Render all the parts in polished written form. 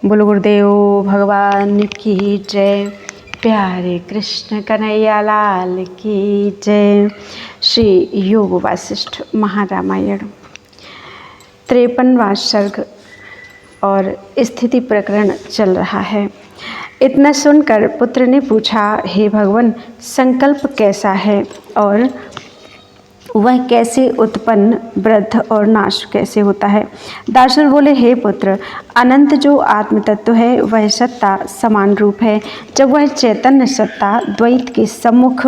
बोलो गुरुदेव भगवान की जय। प्यारे कृष्ण कन्हैया लाल की जय। श्री योग वासिष्ठ महारामायण 53वां सर्ग और स्थिति प्रकरण चल रहा है। इतना सुनकर पुत्र ने पूछा, हे भगवान, संकल्प कैसा है और वह कैसे उत्पन्न, वृद्ध और नाश कैसे होता है। दाशर बोले, हे पुत्र, अनंत जो आत्म तत्व है वह सत्ता समान रूप है। जब वह चैतन्य सत्ता द्वैत के सम्मुख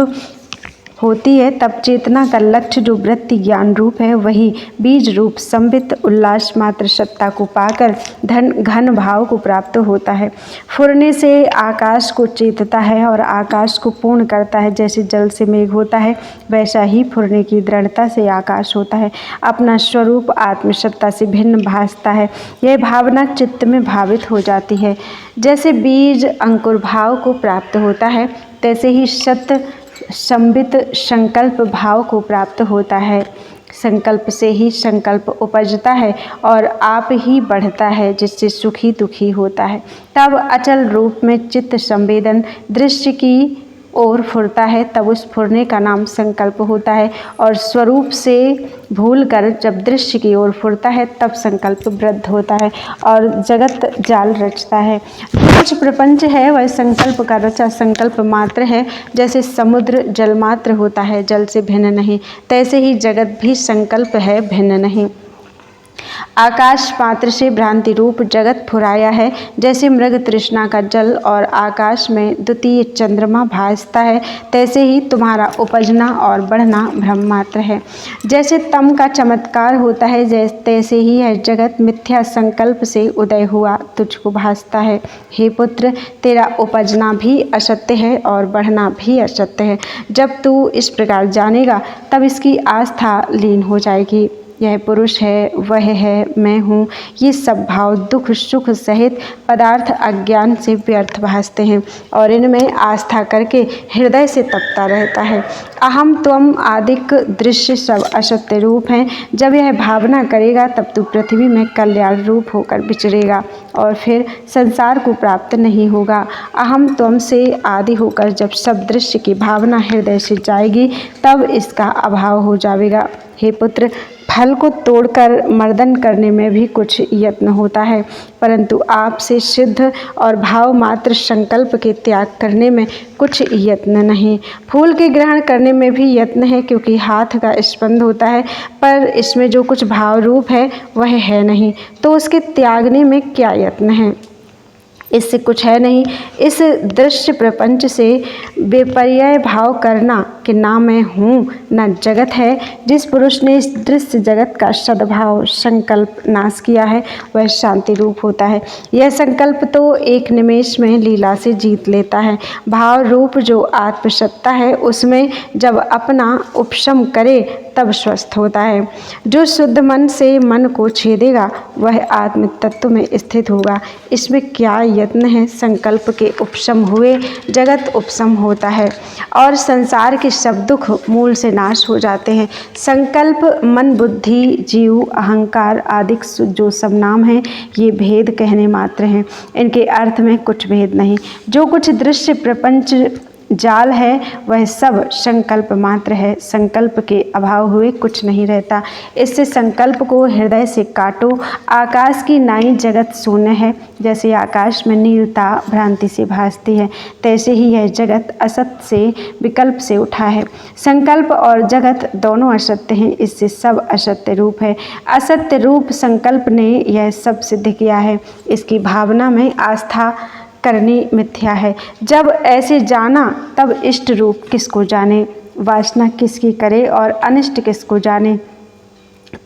होती है तब चेतना का लक्ष्य जो वृत्ति ज्ञान रूप है वही बीज रूप संबित उल्लास मात्र सत्ता को पाकर घन भाव को प्राप्त होता है। फुरने से आकाश को चेतता है और आकाश को पूर्ण करता है। जैसे जल से मेघ होता है वैसा ही फुरने की दृढ़ता से आकाश होता है। अपना स्वरूप आत्मसत्ता से भिन्न भासता है। यह भावना चित्त में भावित हो जाती है। जैसे बीज अंकुर भाव को प्राप्त होता है तैसे ही सत्य संबित संकल्प भाव को प्राप्त होता है। संकल्प से ही संकल्प उपजता है और आप ही बढ़ता है, जिससे सुखी दुखी होता है। तब अचल रूप में चित्त संवेदन दृश्य की ओर फुरता है, तब उस फुरने का नाम संकल्प होता है। और स्वरूप से भूलकर जब दृश्य की ओर फुरता है तब संकल्प वृद्ध होता है और जगत जाल रचता है। कुछ प्रपंच है वह संकल्प का रचा संकल्प मात्र है। जैसे समुद्र जल मात्र होता है, जल से भिन्न नहीं, तैसे ही जगत भी संकल्प है, भिन्न नहीं। आकाश मात्र से भ्रांति रूप जगत फुराया है। जैसे मृग तृष्णा का जल और आकाश में द्वितीय चंद्रमा भासता है, तैसे ही तुम्हारा उपजना और बढ़ना भ्रम मात्र है। जैसे तम का चमत्कार होता है तैसे ही यह जगत मिथ्या संकल्प से उदय हुआ तुझको भासता है। हे पुत्र, तेरा उपजना भी असत्य है और बढ़ना भी असत्य है। जब तू इस प्रकार जानेगा तब इसकी आस्था लीन हो जाएगी। यह पुरुष है, वह है, मैं हूँ, ये सब भाव दुख सुख सहित पदार्थ अज्ञान से व्यर्थ भासते हैं और इनमें आस्था करके हृदय से तपता रहता है। अहम त्वम आदिक दृश्य सब असत्य रूप हैं। जब यह भावना करेगा तब तू पृथ्वी में कल्याण रूप होकर विचरेगा और फिर संसार को प्राप्त नहीं होगा। अहम त्वम से आदि होकर जब सब दृश्य की भावना हृदय से जाएगी तब इसका अभाव हो जाएगा। हे पुत्र, फल को तोड़कर मर्दन करने में भी कुछ यत्न होता है, परंतु आपसे सिद्ध और भाव मात्र संकल्प के त्याग करने में कुछ यत्न नहीं। फूल के ग्रहण करने में भी यत्न है, क्योंकि हाथ का स्पंद होता है, पर इसमें जो कुछ भाव रूप है वह है नहीं, तो उसके त्यागने में क्या यत्न है। इससे कुछ है नहीं। इस दृश्य प्रपंच से बेपर्याय भाव करना कि ना मैं हूँ ना जगत है। जिस पुरुष ने इस दृश्य जगत का सद्भाव संकल्प नाश किया है वह शांति रूप होता है। यह संकल्प तो एक निमेष में लीला से जीत लेता है। भाव रूप जो आत्मसत्ता है उसमें जब अपना उपशम करे तब स्वस्थ होता है। जो शुद्ध मन से मन को छेदेगा वह आत्म तत्व में स्थित होगा। इसमें क्या यत्न है। संकल्प के उपशम हुए जगत उपशम होता है और संसार के सब दुख मूल से नाश हो जाते हैं। संकल्प मन बुद्धि जीव अहंकार आदि जो सब नाम हैं ये भेद कहने मात्र हैं, इनके अर्थ में कुछ भेद नहीं। जो कुछ दृश्य प्रपंच जाल है वह सब संकल्प मात्र है। संकल्प के अभाव हुए कुछ नहीं रहता। इससे संकल्प को हृदय से काटो। आकाश की नाई जगत शून्य है। जैसे आकाश में नीलता भ्रांति से भासती है तैसे ही यह जगत असत्य से विकल्प से उठा है। संकल्प और जगत दोनों असत्य हैं, इससे सब असत्य रूप है। असत्य रूप संकल्प ने यह सब सिद्ध किया है। इसकी भावना में आस्था करनी मिथ्या है। जब ऐसे जाना तब इष्ट रूप किसको जाने, वासना किसकी करे और अनिष्ट किसको जाने।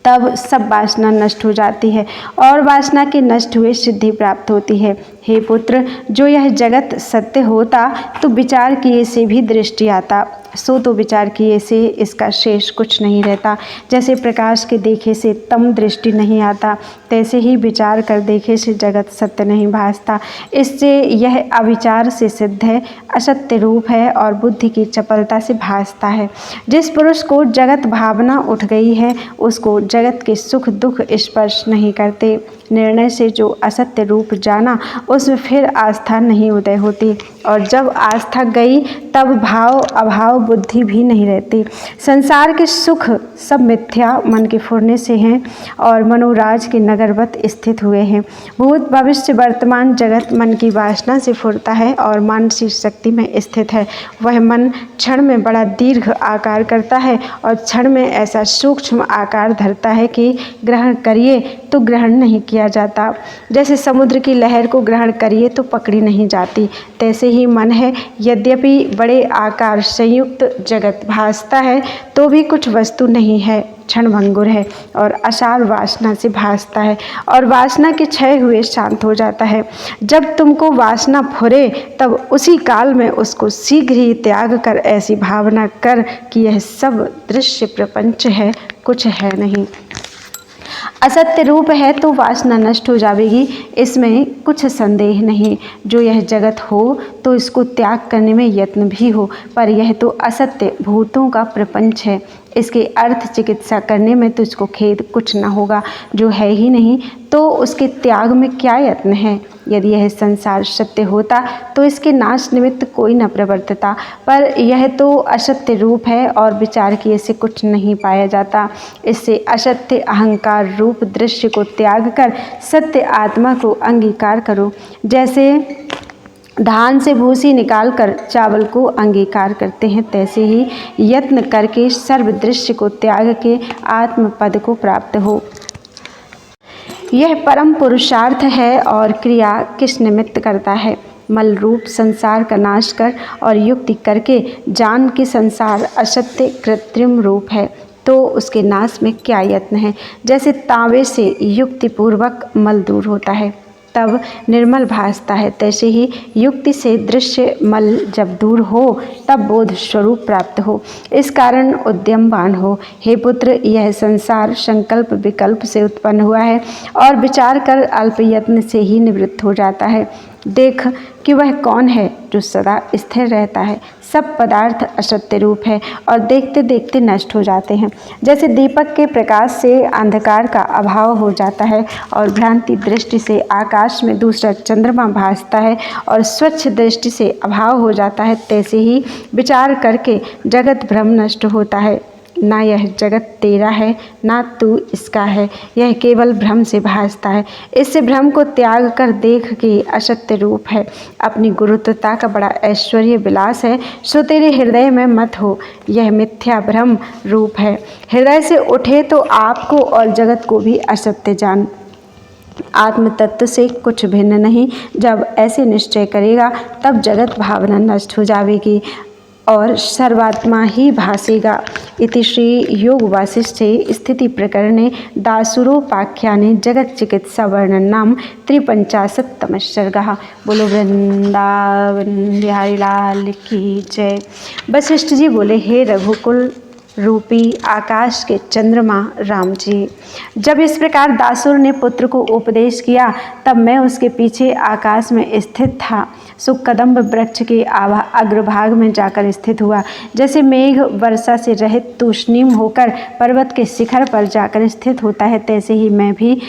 तब सब वासना नष्ट हो जाती है और वासना के नष्ट हुए सिद्धि प्राप्त होती है। हे पुत्र, जो यह जगत सत्य होता तो विचार किए से भी दृष्टि आता, सो तो विचार किए से इसका शेष कुछ नहीं रहता। जैसे प्रकाश के देखे से तम दृष्टि नहीं आता, तैसे ही विचार कर देखे से जगत सत्य नहीं भासता। इससे यह अविचार से सिद्ध है, असत्य रूप है और बुद्धि की चपलता से भासता है। जिस पुरुष को जगत भावना उठ गई है उसको जगत के सुख दुख स्पर्श नहीं करते। निर्णय से जो असत्य रूप जाना उसमें फिर आस्था नहीं उदय होती, और जब आस्था गई तब भाव अभाव बुद्धि भी नहीं रहती। संसार के सुख सब मिथ्या मन के फुरने से हैं और मनोराज के नगरवत स्थित हुए हैं। भूत भविष्य वर्तमान जगत मन की वासना से फुरता है और मानसिक शक्ति में स्थित है। वह मन क्षण में बड़ा दीर्घ आकार करता है और क्षण में ऐसा सूक्ष्म आकार धरता है कि ग्रहण करिए तो ग्रहण नहीं किया जाता। जैसे समुद्र की लहर को ग्रहण करिए तो पकड़ी नहीं जाती, तैसे ही मन है। यद्यपि बड़े आकार संयुक्त जगत भासता है तो भी कुछ वस्तु नहीं है, क्षणभंगुर है और असार वासना से भासता है और वासना के क्षय हुए शांत हो जाता है। जब तुमको वासना फुरे तब उसी काल में उसको शीघ्र ही त्याग कर ऐसी भावना कर कि यह सब दृश्य प्रपंच है, कुछ है नहीं। असत्य रूप है तो वासना नष्ट हो जाएगी, इसमें कुछ संदेह नहीं। जो यह जगत हो तो इसको त्याग करने में यत्न भी हो, पर यह तो असत्य भूतों का प्रपंच है। इसके अर्थ चिकित्सा करने में तुझको खेद कुछ न होगा। जो है ही नहीं तो उसके त्याग में क्या यत्न है। यदि यह संसार सत्य होता तो इसके नाश निमित्त कोई न प्रवर्तता, पर यह तो असत्य रूप है और विचार किए से कुछ नहीं पाया जाता। इससे असत्य अहंकार रूप दृश्य को त्याग कर सत्य आत्मा को अंगीकार करो। जैसे धान से भूसी निकालकर चावल को अंगीकार करते हैं, तैसे ही यत्न करके सर्व दृश्य को त्याग के आत्म पद को प्राप्त हो। यह परम पुरुषार्थ है और क्रिया किस निमित्त करता है। मल रूप संसार का नाश कर और युक्ति करके जान कि संसार असत्य कृत्रिम रूप है तो उसके नाश में क्या यत्न है। जैसे तांबे से युक्ति पूर्वक मल दूर होता है तब निर्मल भासता है, तैसे ही युक्ति से दृश्य मल जब दूर हो तब बोध स्वरूप प्राप्त हो। इस कारण उद्यमवान हो। हे पुत्र, यह संसार संकल्प विकल्प से उत्पन्न हुआ है और विचार कर अल्प यत्न से ही निवृत्त हो जाता है। देख कि वह कौन है जो सदा स्थिर रहता है। सब पदार्थ असत्य रूप है और देखते देखते नष्ट हो जाते हैं। जैसे दीपक के प्रकाश से अंधकार का अभाव हो जाता है और भ्रांति दृष्टि से आकाश में दूसरा चंद्रमा भासता है और स्वच्छ दृष्टि से अभाव हो जाता है, तैसे ही विचार करके जगत भ्रम नष्ट होता है। ना यह जगत तेरा है ना तू इसका है, यह केवल भ्रम से भासता है। इससे भ्रम को त्याग कर देख कि असत्य रूप है। अपनी गुरुत्वता का बड़ा ऐश्वर्य विलास है, सो तेरे हृदय में मत हो। यह मिथ्या भ्रम रूप है। हृदय से उठे तो आपको और जगत को भी असत्य जान। आत्म तत्व से कुछ भिन्न नहीं। जब ऐसे निश्चय करेगा तब जगत भावना नष्ट हो जाएगी और सर्वात्मा ही भासेगा। इति श्री योग वासिष्ठे स्थिति प्रकरणे दासुरोपाख्याने जगत चिकित्सा वर्णन नाम 53तमः सर्गः। बोलो वृंदावन बिहारी लाल की जय। वशिष्ठ जी बोले, हे रघुकुल रूपी आकाश के चंद्रमा राम जी, जब इस प्रकार दासुर ने पुत्र को उपदेश किया तब मैं उसके पीछे आकाश में स्थित था। सुकदम्ब वृक्ष के अग्रभाग में जाकर स्थित हुआ। जैसे मेघ वर्षा से रहित तूष्णीम होकर पर्वत के शिखर पर जाकर स्थित होता है, तैसे ही मैं भी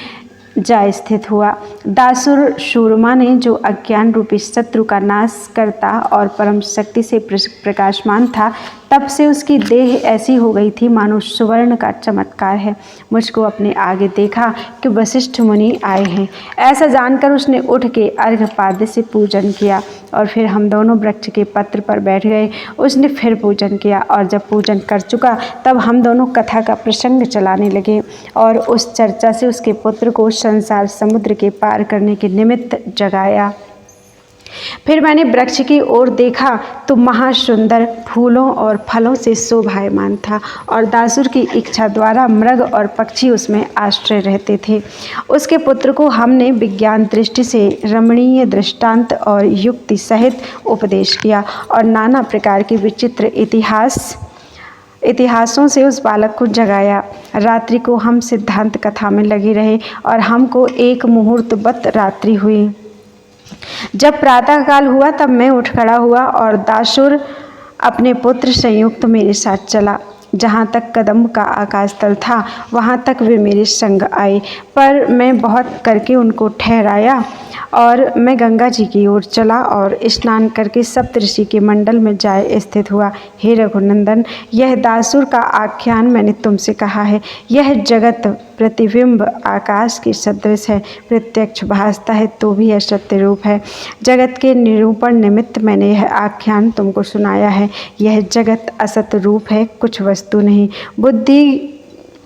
जा स्थित हुआ। दासुर शूरमा ने जो अज्ञान रूपी शत्रु का नाश करता और परम शक्ति से प्रकाशमान था, तब से उसकी देह ऐसी हो गई थी मानो सुवर्ण का चमत्कार है। मुझको अपने आगे देखा कि वशिष्ठ मुनि आए हैं। ऐसा जानकर उसने उठ के अर्घ्यपाद्य से पूजन किया और फिर हम दोनों वृक्ष के पत्र पर बैठ गए। उसने फिर पूजन किया और जब पूजन कर चुका तब हम दोनों कथा का प्रसंग चलाने लगे और उस चर्चा से उसके पुत्र को संसार समुद्र के पार करने के निमित्त जगाया। फिर मैंने वृक्ष की ओर देखा तो महासुंदर फूलों और फलों से शोभायमान था और दासुर की इच्छा द्वारा मृग और पक्षी उसमें आश्रय रहते थे। उसके पुत्र को हमने विज्ञान दृष्टि से रमणीय दृष्टांत और युक्ति सहित उपदेश किया और नाना प्रकार के विचित्र इतिहासों से उस बालक को जगाया। रात्रि को हम सिद्धांत कथा में लगे रहे और हमको एक मुहूर्तवत रात्रि हुई। जब प्रातः काल हुआ तब मैं उठ खड़ा हुआ और दासुर अपने पुत्र संयुक्त मेरे साथ चला। जहाँ तक कदम का आकाश तल था वहाँ तक वे मेरे संग आए, पर मैं बहुत करके उनको ठहराया और मैं गंगा जी की ओर चला और स्नान करके सप्तऋषि के मंडल में जाए स्थित हुआ। हे रघुनंदन, यह दासुर का आख्यान मैंने तुमसे कहा है। यह जगत प्रतिबिंब आकाश के सदृश है, प्रत्यक्ष भासता है तो भी यह सत्य रूप है। जगत के निरूपण निमित्त मैंने यह आख्यान तुमको सुनाया है। यह जगत असत रूप है, कुछ वस्तु नहीं। बुद्धि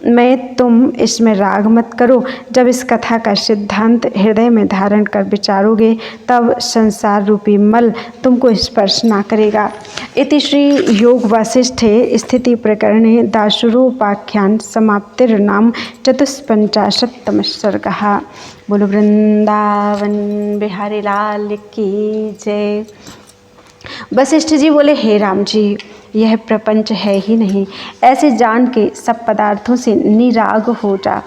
में तुम इसमें राग मत करो। जब इस कथा का सिद्धांत हृदय में धारण कर विचारोगे तब संसार रूपी मल तुमको स्पर्श ना करेगा। इति श्री योग वासिष्ठे स्थिति प्रकरणे दासुरोपाख्यान समाप्तिर्नाम चतुष्पंचाशत्तम सर्गः। बोलो वृंदावन बिहारी लाल की जय। वशिष्ठ जी बोले, हे राम जी, यह प्रपंच है ही नहीं। ऐसे जान के सब पदार्थों से निराग हो जा।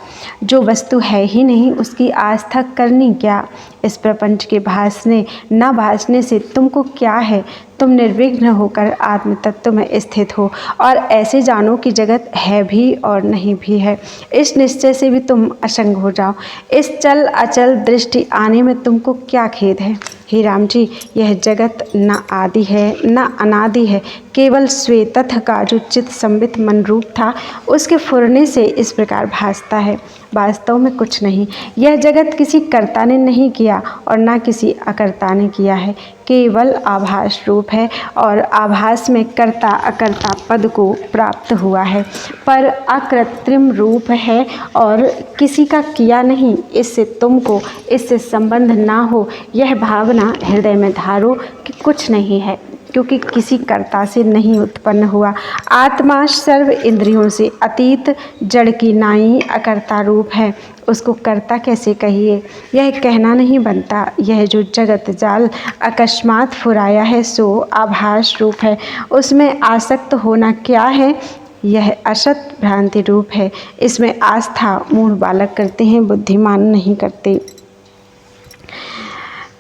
जो वस्तु है ही नहीं उसकी आस्था करनी क्या। इस प्रपंच के भासने न भासने से तुमको क्या है। तुम निर्विघ्न होकर आत्म तत्व में स्थित हो और ऐसे जानो कि जगत है भी और नहीं भी है। इस निश्चय से भी तुम असंग हो जाओ। इस चल अचल दृष्टि आने में तुमको क्या खेद है। हे राम जी, यह जगत न आदि है न अनादि है, केवल श्वेतथ का जो चित्त संबित मन रूप था उसके फुरने से इस प्रकार भासता है, वास्तव में कुछ नहीं। यह जगत किसी कर्ता ने नहीं किया और न किसी अकर्ता ने किया है, केवल आभास रूप है और आभास में कर्ता अकर्ता पद को प्राप्त हुआ है, पर अकृत्रिम रूप है और किसी का किया नहीं। इससे तुमको इससे संबंध ना हो, यह भावना हृदय में धारो कि कुछ नहीं है, क्योंकि किसी कर्ता से नहीं उत्पन्न हुआ। आत्मा सर्व इंद्रियों से अतीत जड़ की नाई अकर्ता रूप है, उसको कर्ता कैसे कहिए। यह कहना नहीं बनता। यह जो जगत जाल अकस्मात फुराया है सो आभास रूप है, उसमें आसक्त होना क्या है। यह असत भ्रांति रूप है, इसमें आस्था मूढ़ बालक करते हैं, बुद्धिमान नहीं करते।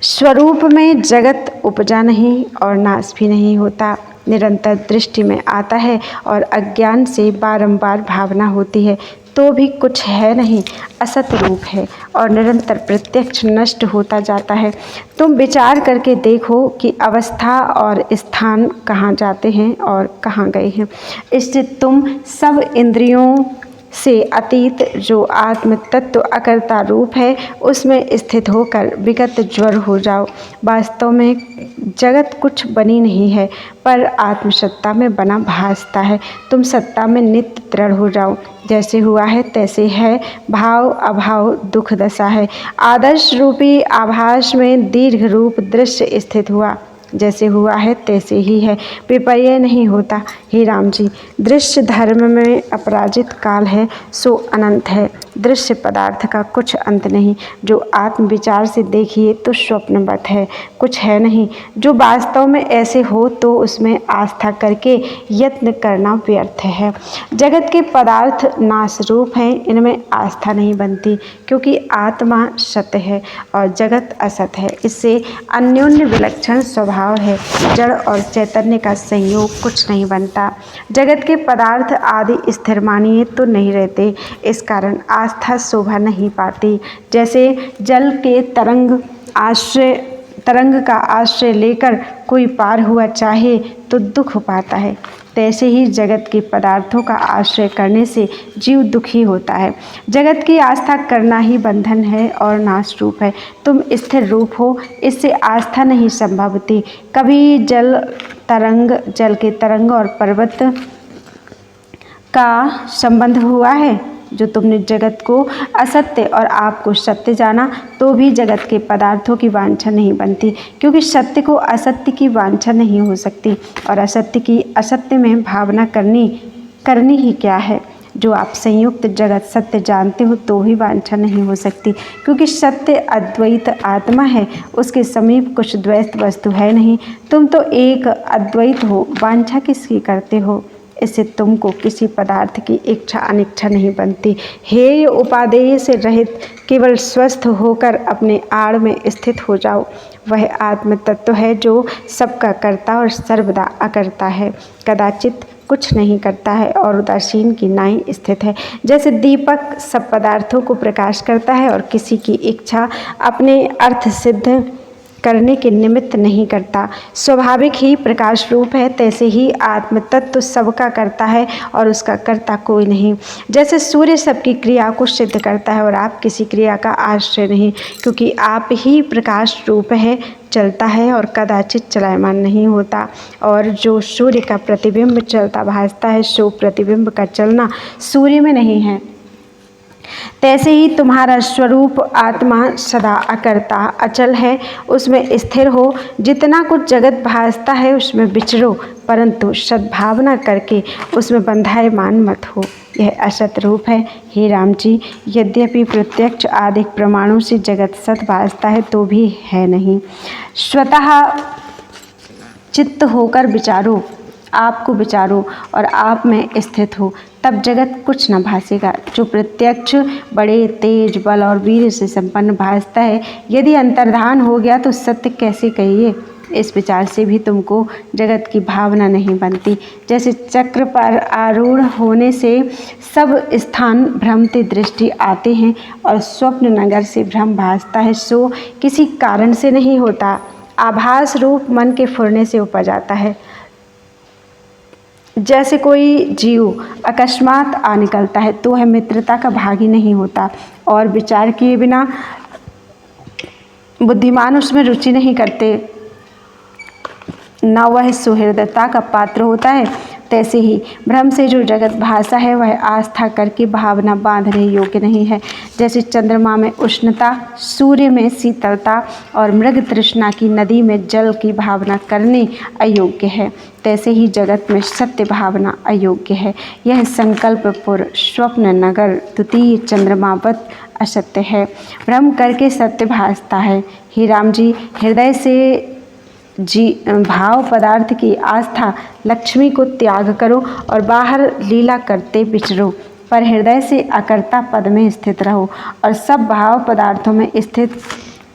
स्वरूप में जगत उपजा नहीं और नाश भी नहीं होता, निरंतर दृष्टि में आता है और अज्ञान से बारंबार भावना होती है तो भी कुछ है नहीं, असत रूप है और निरंतर प्रत्यक्ष नष्ट होता जाता है। तुम विचार करके देखो कि अवस्था और स्थान कहाँ जाते हैं और कहाँ गए हैं। इससे तुम सब इंद्रियों से अतीत जो आत्म तत्व अकर्ता रूप है उसमें स्थित होकर विगत ज्वर हो जाओ। वास्तव में जगत कुछ बनी नहीं है, पर आत्मसत्ता में बना भासता है। तुम सत्ता में नित्य दृढ़ हो जाओ। जैसे हुआ है तैसे है, भाव अभाव दुख दशा है। आदर्श रूपी आभास में दीर्घ रूप दृश्य स्थित हुआ, जैसे हुआ है तैसे ही है, विपर्य नहीं होता। हे राम जी, दृश्य धर्म में अपराजित काल है सो अनंत है। दृश्य पदार्थ का कुछ अंत नहीं। जो आत्म विचार से देखिए तो स्वप्नवत है, कुछ है नहीं। जो वास्तव में ऐसे हो तो उसमें आस्था करके यत्न करना व्यर्थ है। जगत के पदार्थ नाश रूप हैं, इनमें आस्था नहीं बनती, क्योंकि आत्मा सत्य है और जगत असत है। इससे अन्योन्य विलक्षण स्वभाव है। जड़ और चैतन्य का संयोग कुछ नहीं बनता। जगत के पदार्थ आदि स्थिर मानिए तो नहीं रहते, इस कारण आस्था शोभा नहीं पाती। जैसे जल के तरंग का आश्रय लेकर कोई पार हुआ चाहे तो दुख पाता है, तैसे ही जगत के पदार्थों का आश्रय करने से जीव दुखी होता है। जगत की आस्था करना ही बंधन है और नाश रूप है। तुम स्थिर रूप हो, इससे आस्था नहीं संभवती। कभी जल के तरंग और पर्वत का संबंध हुआ है। जो तुमने जगत को असत्य और आपको सत्य जाना तो भी जगत के पदार्थों की वांछा नहीं बनती, क्योंकि सत्य को असत्य की वांछा नहीं हो सकती और असत्य की असत्य में भावना करनी ही क्या है। जो आप संयुक्त जगत सत्य जानते हो तो भी वांछा नहीं हो सकती, क्योंकि सत्य अद्वैत आत्मा है, उसके समीप कुछ द्वैत वस्तु है नहीं। तुम तो एक अद्वैत हो, वांछा किसकी करते हो। इससे तुमको किसी पदार्थ की इच्छा अनिच्छा नहीं बनती। हेय उपादेय से रहित केवल स्वस्थ होकर अपने आड़ में स्थित हो जाओ। वह आत्म तत्व है जो सबका कर्ता और सर्वदा अकर्ता है। कदाचित कुछ नहीं करता है और उदासीन की नाई स्थित है। जैसे दीपक सब पदार्थों को प्रकाश करता है और किसी की इच्छा अपने अर्थ सिद्ध करने के निमित्त नहीं करता, स्वाभाविक ही प्रकाश रूप है, तैसे ही आत्म तत्व सबका करता है और उसका कर्ता कोई नहीं। जैसे सूर्य सबकी क्रिया को सिद्ध करता है और आप किसी क्रिया का आश्रय नहीं, क्योंकि आप ही प्रकाश रूप है, चलता है और कदाचित चलायमान नहीं होता। और जो सूर्य का प्रतिबिंब चलता भासता है, सो प्रतिबिंब का चलना सूर्य में नहीं है। तैसे ही तुम्हारा स्वरूप आत्मा सदा अकर्ता अचल है, उसमें स्थिर हो। जितना कुछ जगत भासता है उसमें विचरो, परंतु सद्भावना करके उसमें बंधायमान मत हो। यह असत रूप है। हे राम जी, यद्यपि प्रत्यक्ष आदि प्रमाणों से जगत सत भासता है तो भी है नहीं। स्वतः चित्त होकर विचारो, आपको विचारो और आप में स्थित हो, तब जगत कुछ न भासेगा। जो प्रत्यक्ष बड़े तेज बल और वीर से संपन्न भासता है, यदि अंतर्धान हो गया तो सत्य कैसे कहिए। इस विचार से भी तुमको जगत की भावना नहीं बनती। जैसे चक्र पर आरूढ़ होने से सब स्थान भ्रमती दृष्टि आते हैं और स्वप्न नगर से भ्रम भासता है, सो किसी कारण से नहीं होता, आभास रूप मन के फुरने से उपज आता है। जैसे कोई जीव अकस्मात आ निकलता है तो वह मित्रता का भागी नहीं होता और विचार किए बिना बुद्धिमान उसमें रुचि नहीं करते, न वह सुहृदता का पात्र होता है। तैसे ही भ्रम से जो जगत भाषा है वह आस्था करके भावना बांधने योग्य नहीं है। जैसे चंद्रमा में उष्णता, सूर्य में शीतलता और मृग तृष्णा की नदी में जल की भावना करने अयोग्य है, तैसे ही जगत में सत्य भावना अयोग्य है। यह संकल्पपुर स्वप्न नगर द्वितीय चंद्रमावत असत्य है, भ्रम करके सत्य भासता है। हे राम जी, हृदय से भाव पदार्थ की आस्था लक्ष्मी को त्याग करो और बाहर लीला करते विचरो, पर हृदय से अकर्ता पद में स्थित रहो और सब भाव पदार्थों में स्थित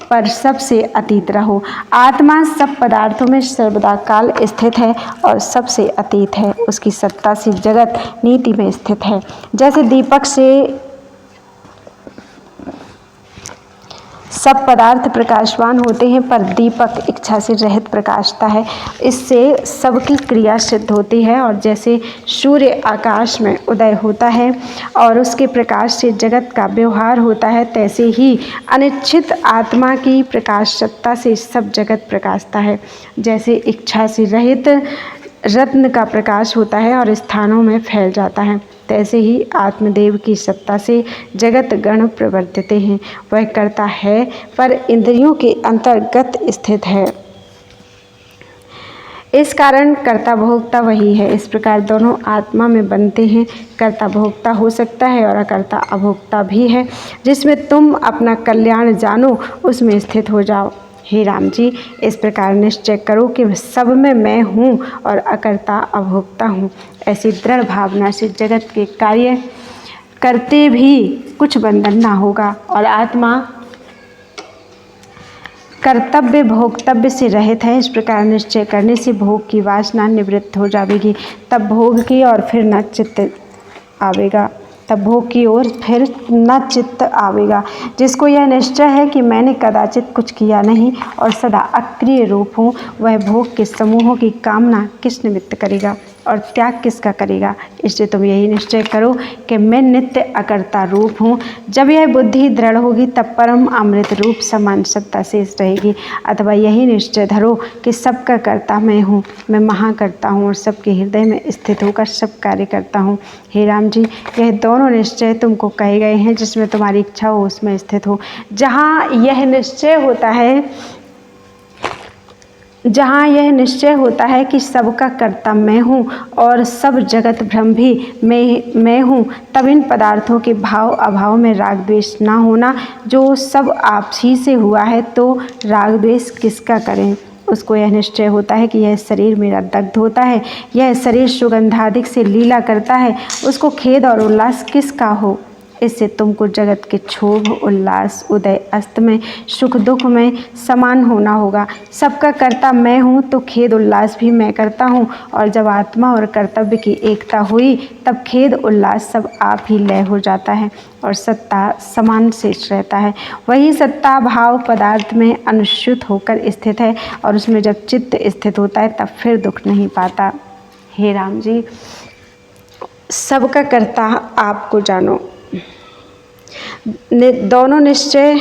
पर सबसे अतीत रहो। आत्मा सब पदार्थों में सर्वदा काल स्थित है और सबसे अतीत है, उसकी सत्ता से जगत नीति में स्थित है। जैसे दीपक से सब पदार्थ प्रकाशवान होते हैं, पर दीपक इच्छा से रहित प्रकाशता है, इससे सबकी क्रिया सिद्ध होती है। और जैसे सूर्य आकाश में उदय होता है और उसके प्रकाश से जगत का व्यवहार होता है, तैसे ही अनिच्छित आत्मा की प्रकाश सत्ता से सब जगत प्रकाशता है। जैसे इच्छा से रहित रत्न का प्रकाश होता है और स्थानों में फैल जाता है, तैसे ही आत्मदेव की सत्ता से जगत गण प्रवर्तित हैं। वह करता है पर इंद्रियों के अंतर्गत स्थित है, इस कारण कर्ता भोक्ता वही है। इस प्रकार दोनों आत्मा में बनते हैं। कर्ता भोक्ता हो सकता है और अकर्ता अभोक्ता भी है। जिसमें तुम अपना कल्याण जानो उसमें स्थित हो जाओ। हे राम जी, इस प्रकार निश्चय करो कि सब में मैं हूँ और अकर्ता अभोक्ता हूँ। ऐसी दृढ़ भावना से जगत के कार्य करते भी कुछ बंधन ना होगा और आत्मा कर्तव्य भोक्तव्य से रहित है। इस प्रकार निश्चय करने से भोग की वासना निवृत्त हो जाएगी, तब भोग की और फिर न चित्त आवेगा, तब भोग की ओर फिर न चित्त आवेगा। जिसको यह निश्चय है कि मैंने कदाचित कुछ किया नहीं और सदा अक्रिय रूप हूँ, वह भोग के समूहों की कामना किस निमित्त करेगा और त्याग किसका करेगा। इसलिए तुम यही निश्चय करो कि मैं नित्य अकर्ता रूप हूँ। जब यह बुद्धि दृढ़ होगी तब परम अमृत रूप समान सत्ता शेष रहेगी। अथवा यही निश्चय धरो कि सबका कर्ता मैं हूँ, मैं महाकर्ता हूँ और सबके हृदय में स्थित होकर सब कार्य करता हूँ। हे राम जी, यह दोनों निश्चय तुमको कहे गए हैं, जिसमें तुम्हारी इच्छा हो उसमें स्थित हो। जहाँ यह निश्चय होता है कि सबका कर्ता मैं हूँ और सब जगत भ्रम भी मैं हूँ, तब इन पदार्थों के भाव अभाव में राग द्वेष ना होना। जो सब आप ही से हुआ है तो राग द्वेष किसका करें। उसको यह निश्चय होता है कि यह शरीर मेरा दग्ध होता है, यह शरीर सुगंधाधिक से लीला करता है, उसको खेद और उल्लास किसका हो। इससे तुमको जगत के क्षोभ, उल्लास, उदय अस्त में, सुख दुख में समान होना होगा। सबका कर्ता मैं हूँ तो खेद उल्लास भी मैं करता हूँ, और जब आत्मा और कर्तव्य की एकता हुई तब खेद उल्लास सब आप ही लय हो जाता है और सत्ता समान शेष रहता है। वही सत्ता भाव पदार्थ में अनुस्यूत होकर स्थित है, और उसमें जब चित्त स्थित होता है तब फिर दुख नहीं पाता। हे राम जी, सबका कर्ता आपको जानो। दोनों निश्चय,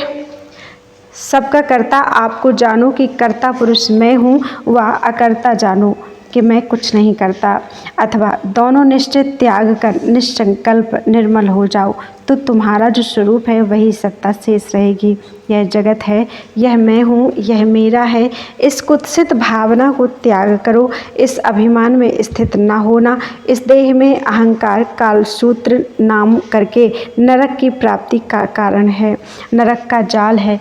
सबका कर्ता आपको जानो कि कर्ता पुरुष मैं हूँ, व अकर्ता जानो कि मैं कुछ नहीं करता। अथवा दोनों निश्चय त्याग कर निसंकल्प निर्मल हो जाओ तो तुम्हारा जो स्वरूप है वही सत्ता शेष रहेगी। यह जगत है, यह मैं हूँ, यह मेरा है, इस कुत्सित भावना को त्याग करो। इस अभिमान में स्थित न होना इस देह में अहंकार कालसूत्र नाम करके नरक की प्राप्ति का कारण है, नरक का जाल है।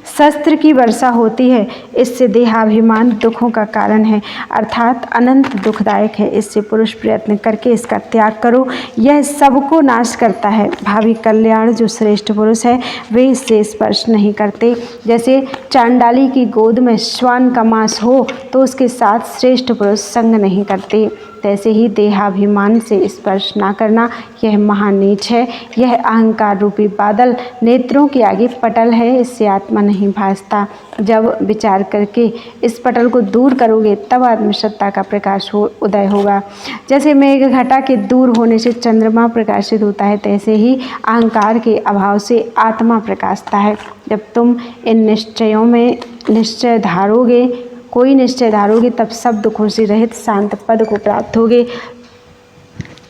शस्त्र की वर्षा होती है, इससे देहाभिमान दुखों का कारण है, अर्थात अनंत दुखदायक है। इससे पुरुष प्रयत्न करके इसका त्याग करो। यह सबको नाश करता है। भावी कल्याण जो श्रेष्ठ पुरुष है वे इससे स्पर्श नहीं करते। जैसे चांडाली की गोद में श्वान का मांस हो तो उसके साथ श्रेष्ठ पुरुष संग नहीं करते, तैसे ही देहाभिमान से स्पर्श ना करना यह महानीच है। यह अहंकार रूपी बादल नेत्रों के आगे पटल है, इससे आत्मा नहीं भासता। जब विचार करके इस पटल को दूर करोगे तब आत्मसत्ता का प्रकाश उदय होगा। जैसे मेघ घटा के दूर होने से चंद्रमा प्रकाशित होता है, तैसे ही अहंकार के अभाव से आत्मा प्रकाशता है। जब तुम इन निश्चयों में निश्चय धारोगे, कोई निश्चय धारोगे, तब सब दुखों से रहित शांत पद को प्राप्त होगे।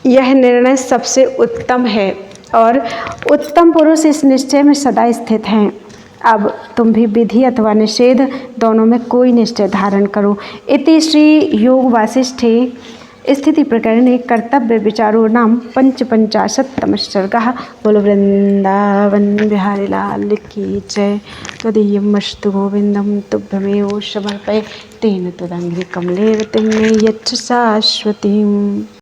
यह निर्णय सबसे उत्तम है और उत्तम पुरुष इस निश्चय में सदा स्थित हैं। अब तुम भी विधि अथवा निषेध दोनों में कोई निश्चय धारण करो। इति श्री योग वासिष्ठे स्थिति प्रकरणे कर्तव्य विचारो नाम पंचाशत्तम सर्गः। बोलो वृंदावन बिहारी लाल की जय। त्वदीयमस्तु गोविंदम तुभ्यमेव समर्पये तेन त्वदङ्घ्रि कमलेन ते यच्छ शाश्वतीम्।